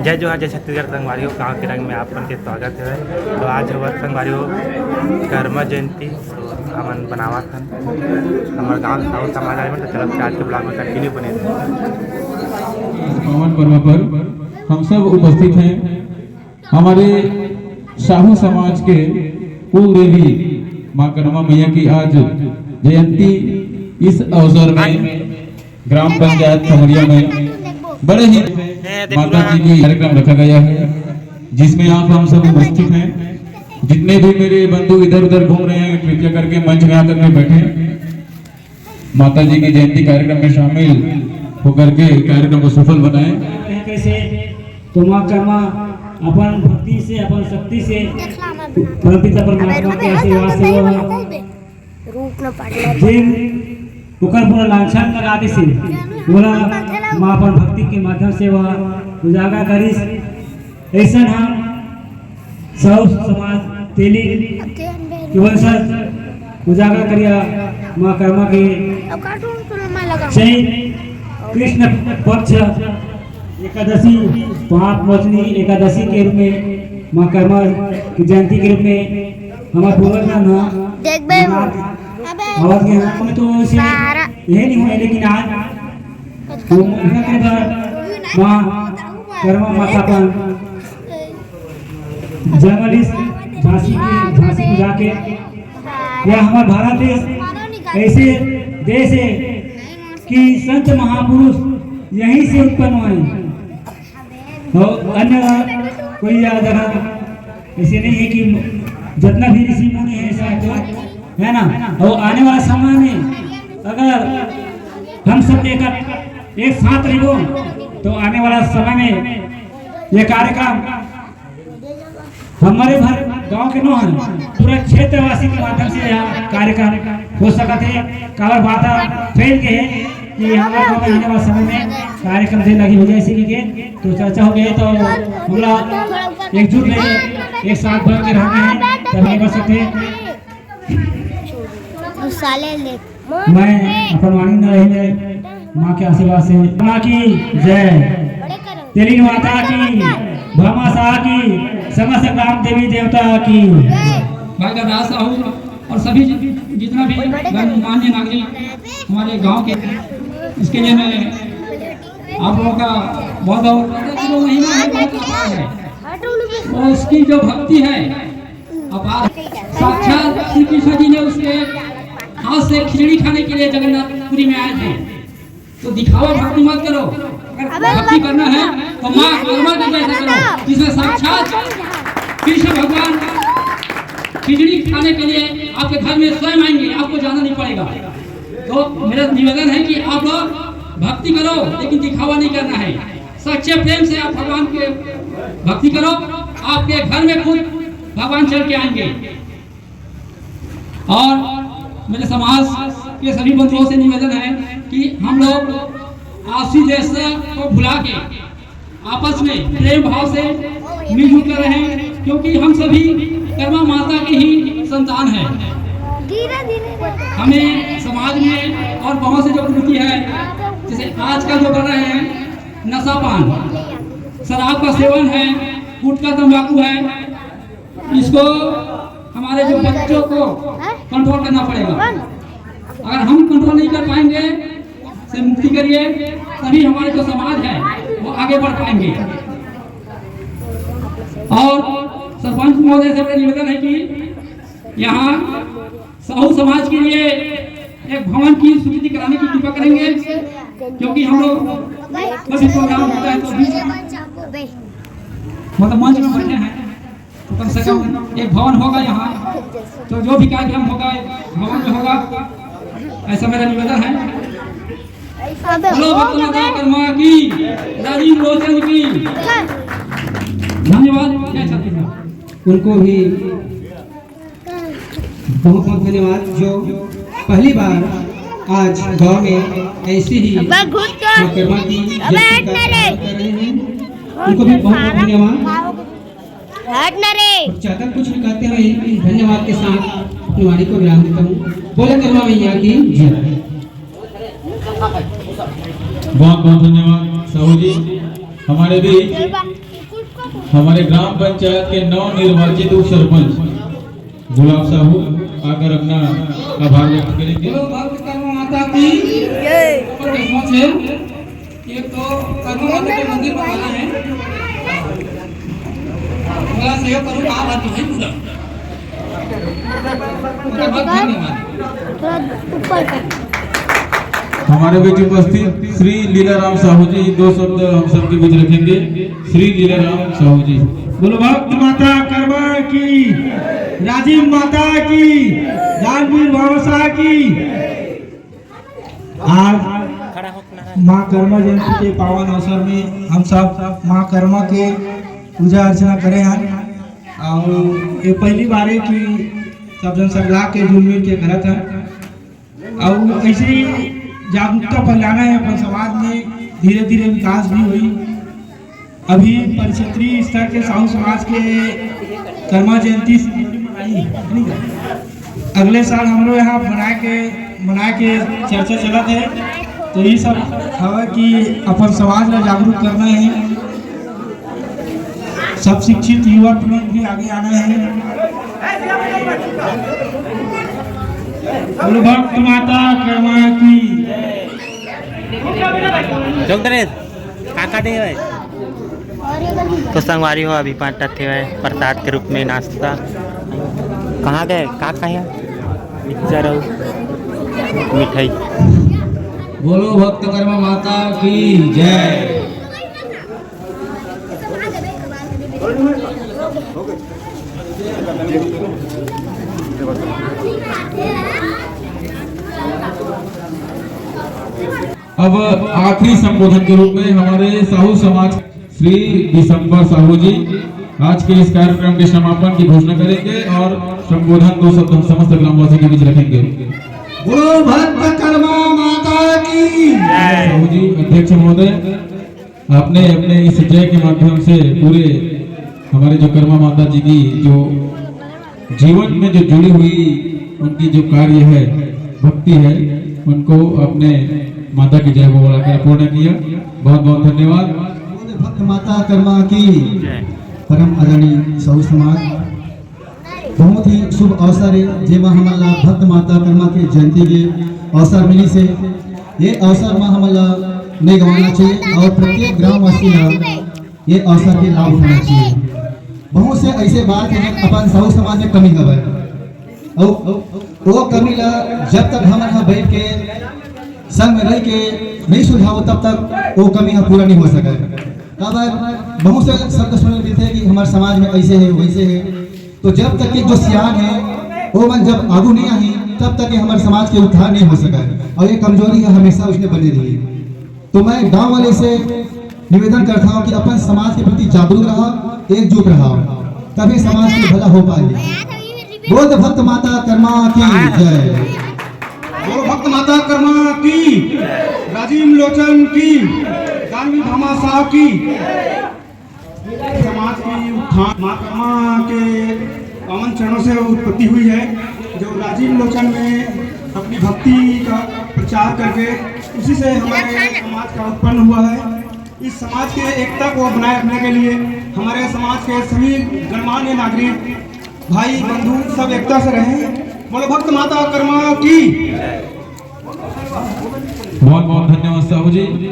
जय जोहार जय छत्तीसगढ़ संगवारियों, गाँव के रंग में आप मन के स्वागत है। तो आज हमारे संगवारियों कर्मा जयंती हमन बनावत हन हमारे गाँव साहू समाज आए तो चलो आज के ब्लॉग में कंटिन्यू बने। पावन पर्व पर हम सब उपस्थित हैं। हमारे साहू समाज के कुल देवी माँ कर्मा मैया की आज जयंती, इस अवसर में ग्राम पंचायत खमरिया में बड़े ही माता जी की कार्यक्रम रखा गया है, जिसमें आप हम सब उपस्थित हैं। जितने भी मेरे बंधु इधर उधर घूम रहे हैं, कृपया करके मंच में आकर के बैठे, माता जी की जयंती कार्यक्रम में शामिल होकर के कार्यक्रम को सफल बनाएं। कैसे तो माँ कर्मा अपन भक्ति से, अपन शक्ति से परमपिता परमात्मा के आशीर्वाद से ओकर पूरा लांछन लगा दी से पूरा माँ पर भक्ति के माध्यम से वह उजागर करिस। ऐसा हम सब समाज तेली केवल सर उजागर करिया माँ कर्मा के कृष्ण पक्ष एकादशी, पाप मोचनी एकादशी के रूप में माँ कर्मा की जयंती के रूप में हमारे पूर्वज और यहाँ में तो यही नहीं हुआ, लेकिन आज तो माँ कर्मा माता पर जर्नलिस्ट झांसी को जाके यह हमारा भारत देश ऐसे देश है कि संत महापुरुष यहीं से उत्पन्न हुए। और अन्य कोई जगह ऐसे नहीं है कि जितना भी ऋषि मुनि है ऐसा है ना। और आने वाला समय में अगर हम सब एक साथ रहो तो आने वाला समय में ये कार्यक्रम हमारे भर गांव के न पूरा क्षेत्रवासी के माध्यम से यहाँ कार्यक्रम हो सकता है। काला बाता फैल के है कि हमारे गांव में आने वाले समय में कार्यक्रम से लगी हो जाए, इसीलिए तो चर्चा हो गई तो हम लोग एकजुट रहे, एक साथ भर के रहते हैं तब नहीं कर सकते। मैं अपन वाणी न रही माँ के आशीर्वाद से माँ की जय, तेली माता की, भामाशाह की, समस्त ग्राम देवी देवता की। भाई दास साहू और सभी जितना भी मान्य नागरिक हमारे गांव के, इसके लिए मैं आप लोगों का बहुत बहुत महिमा है और उसकी जो भक्ति है अपार। साक्षात श्री कृष्ण जी ने उसके हाथ से खिचड़ी खाने के लिए जगन्नाथपुरी में आए थे। तो दिखावा भक्ति मत करो, अगर भक्ति करना है तो माँ कर्मा के जैसा करो, जिसमें साक्षात कृष्ण भगवान खिचड़ी खाने के लिए आपके घर में स्वयं आएंगे, आपको जाना नहीं पड़ेगा। तो मेरा निवेदन है कि आप लोग भक्ति करो, लेकिन दिखावा नहीं करना है। सच्चे प्रेम से आप भगवान के भक्ति करो, आपके घर में खुद भगवान चल के आएंगे। और मेरे समाज के सभी बंधुओं से निवेदन है कि हम लोग आपसी देश को भुला के आपस में प्रेम भाव से मिलजुल कर रहें, क्योंकि हम सभी कर्मा माता की ही संतान हैं। हमें समाज में और बहुत से जो कुरीति है, जैसे आजकल जो कर रहे हैं नशापान, शराब का सेवन है, गुटखा तंबाकू है, इसको हमारे जो बच्चों को कंट्रोल करना पड़ेगा। अगर हम कंट्रोल नहीं कर पाएंगे, से मुक्ति करिए, तभी हमारे जो समाज है वो आगे बढ़ पाएंगे। और सरपंच महोदय से मेरा निवेदन है कि यहाँ साहू समाज के लिए एक भवन की स्वीकृति कराने की कृपा करेंगे, क्योंकि हम लोग कभी प्रोग्राम होता है तो मतलब मंच में बैठे हैं तो कम से कम एक भवन होगा यहाँ, तो जो भी कार्यक्रम होगा भवन में होगा, ऐसा मेरा निवेदन है। कर्मा की, राजीव लोचन की धन्यवाद। जय छत्तीसगढ़। उनको भी बहुत बहुत धन्यवाद, जो पहली बार आज गांव में ऐसी ही कर्मा की जयंती कर रहे हैं। उनको भी बहुत बहुत धन्यवाद। चाहता कुछ भी कहते हुए धन्यवाद के साथ अपनी वाणी को विराम देता हूँ। बोले कर्मा मैया की जय। बहुत बहुत धन्यवाद साहू जी। हमारे भी हमारे ग्राम पंचायत के नवनिर्वाचित उप सरपंच गुलाब साहू आकर अपना आभार व्यक्त करेंगे। बोलो भक्त कर्मा माता की किस्मत से एक तो कर्मा माता के मंदिर बनाना है, बड़ा सहयोग करूँ कहाँ बात नहीं पूरा धन्यवाद। हमारे बीच उपस्थित श्री लीलाराम साहू जी 2 शब्द हम सबके बीच रखेंगे। श्री लीलाराम साहू जी। बोलो भक्त माता कर्मा की, राजीव माता की, दानवीर भावसा की। आज माँ कर्मा जयंती के पावन अवसर में हम सब माँ कर्मा के पूजा अर्चना करे हैं और ये पहली बार है कि सब जन सगला के जुल मिल के करत है और ऐसे ही जागरूकता फैलाना है अपन समाज में, धीरे धीरे विकास भी हुई। अभी परिक्षेत्रीय स्तर के साहू समाज के कर्मा जयंती अगले साल हम लोग यहाँ बना के चर्चा चलत है, तो ये सब है कि अपन समाज में जागरूक करना है, सब शिक्षित युवा पीढ़ी भी आगे आना है। बोलो भक्त माता कर्मा की। तो संगवारी हो अभी 5 टट्ठे है प्रसाद के रूप में नाश्ता। कहाँ गए का खाया मिक्सर और मिठाई। बोलो भक्त कर्मा माता की जय। अब आखिरी संबोधन के रूप में हमारे साहू समाज श्री दिसंबर साहू जी आज के इस कार्यक्रम के समापन की घोषणा करेंगे और संबोधन 2 शब्द हम समस्त ग्रामवासियों के बीच रखेंगे। बोलो भक्त कर्मा माता की साहू जी अध्यक्ष महोदय, आपने अपने इस जय के माध्यम से पूरे हमारे जो कर्मा माता जी की जो जीवन में जो जुड़ी हुई उनकी जो कार्य है भक्ति है उनको अपने माता की जय बोलकर पूर्ण किया। बहुत बहुत धन्यवाद। भक्त माता कर्मा की परम आदरणीय साहू समाज बहुत ही शुभ अवसर है जेमा हमला भक्त माता कर्मा के जयंती के अवसर मिली से ये अवसर में हमला नहीं गंवाना चाहिए और प्रत्येक ग्रामवासी ये अवसर के लाभ उठाना चाहिए। बहुत से ऐसे बात है अपन साहू समाज में कमी है और वो कमी ला जब तक हम यहाँ बैठ के संग में रह के नहीं सुझाव तब तक वो कमी यहाँ पूरा नहीं हो सका। अब बहुत से शब्द सुनने मिलते हैं कि हमारे समाज में ऐसे है वैसे है, तो जब तक के जो सियान है वो मन जब आगू नहीं आई तब तक हमारे समाज के उद्धार नहीं हो सका और ये कमजोरी है हमेशा उसने बनी रही। तो मैं गांव वाले से निवेदन करता हूँ कि अपन समाज के प्रति जागरूक रहा, एकजुट रहा, तभी समाज की भला हो पाएगी। बोल भक्त माता कर्मा की जय। बोलो भक्त माता कर्मा की, राजीव लोचन की, दानवीर भामाशाह की। समाज की उत्थान माँ कर्मा के पावन चरणों से उत्पत्ति हुई है, जो राजीव लोचन में अपनी भक्ति का प्रचार करके उसी से हमारे समाज का उत्पन्न हुआ है। इस समाज के एकता को बनाए रखने के लिए हमारे समाज के सभी गणमान्य नागरिक भाई बंधु सब एकता से रहें। बोलो भक्त माता कर्मा की। बहुत बहुत धन्यवाद साहू जी।